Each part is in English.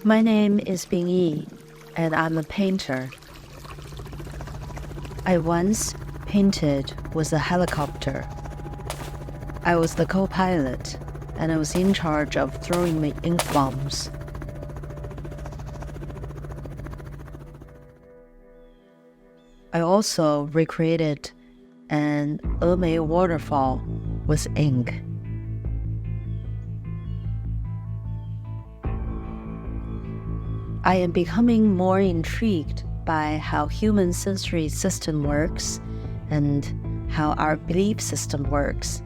My name is Bingyi, and I'm a painter. I once painted with a helicopter. I was the co-pilot, and I was in charge of throwing the ink bombs. I also recreated an waterfall with ink. I am becoming more intrigued by how human sensory system works and how our belief system works.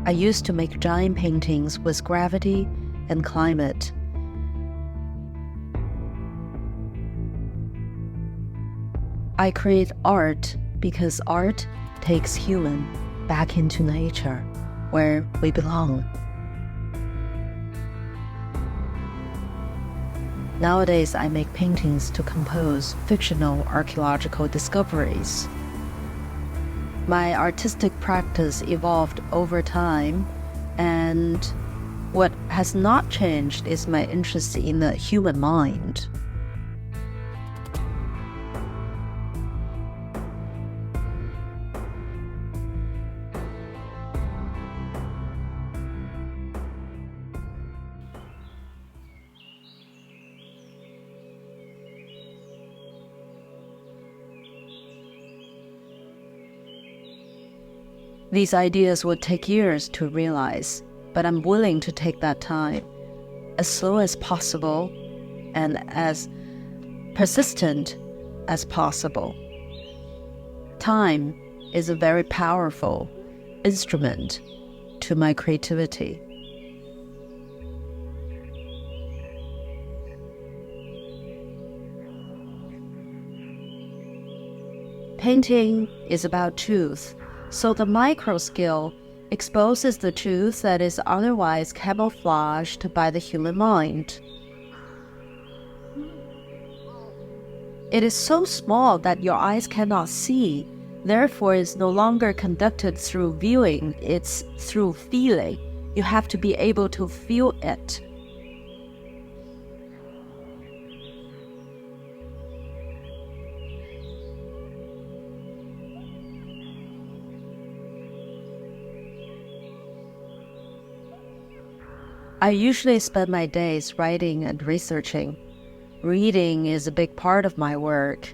I used to make giant paintings with gravity and climate. I create art because art takes human back into nature, where we belong. Nowadays, I make paintings to compose fictional archaeological discoveries. My artistic practice evolved over time, and what has not changed is my interest in the human mind. These ideas would take years to realize, but I'm willing to take that time, as slow as possible and as persistent as possible. Time is a very powerful instrument to my creativity. Painting is about truth. So the micro scale exposes the truth that is otherwise camouflaged by the human mind. It is so small that your eyes cannot see, therefore it's no longer conducted through viewing, it's through feeling. You have to be able to feel it. I usually spend my days writing and researching. Reading is a big part of my work.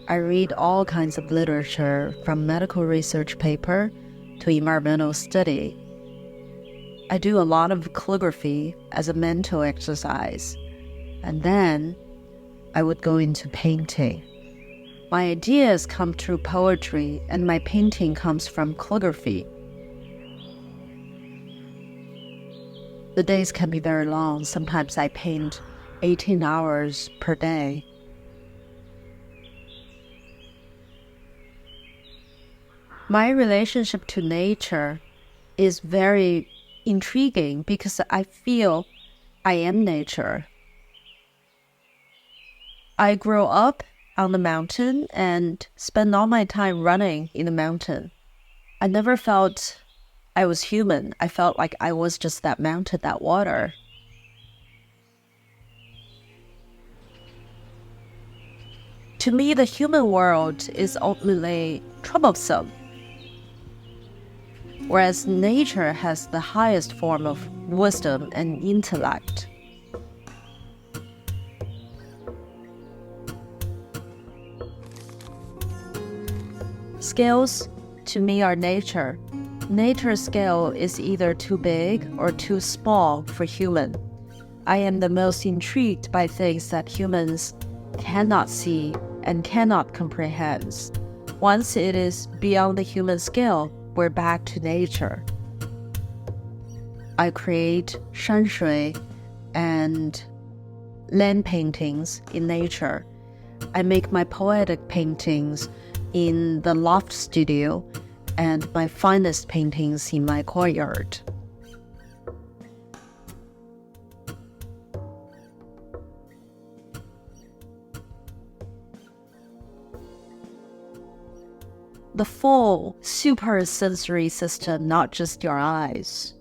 I read all kinds of literature, from medical research paper to environmental study. I do a lot of calligraphy as a mental exercise, and then I would go into painting. My ideas come through poetry, and my painting comes from calligraphy. The days can be very long. Sometimes I paint 18 hours per day. My relationship to nature is very intriguing because I feel I am nature. I grew up on the mountain and spent all my time running in the mountain. I never felt I was human. I felt like I was just that mountain, that water. To me, the human world is ultimately troublesome, whereas nature has the highest form of wisdom and intellect. Scales, to me, are nature. Nature's scale is either too big or too small for human. I am the most intrigued by things that humans cannot see and cannot comprehend. Once it is beyond the human scale, we're back to nature. I create shanshui and land paintings in nature. I make my poetic paintings in the loft studio and my finest paintings in my courtyard. the full super sensory system, not just your eyes.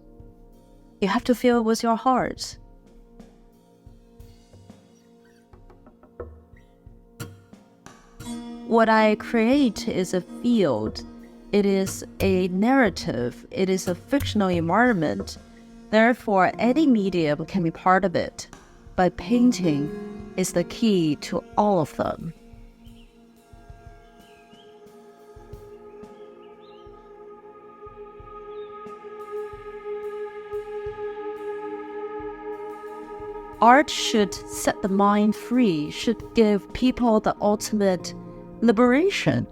You have to feel it with your heart. What I create is a field. It is a narrative. It is a fictional environment. Therefore, any medium can be part of it. But painting is the key to all of them. Art should set the mind free, should give people the ultimate liberation.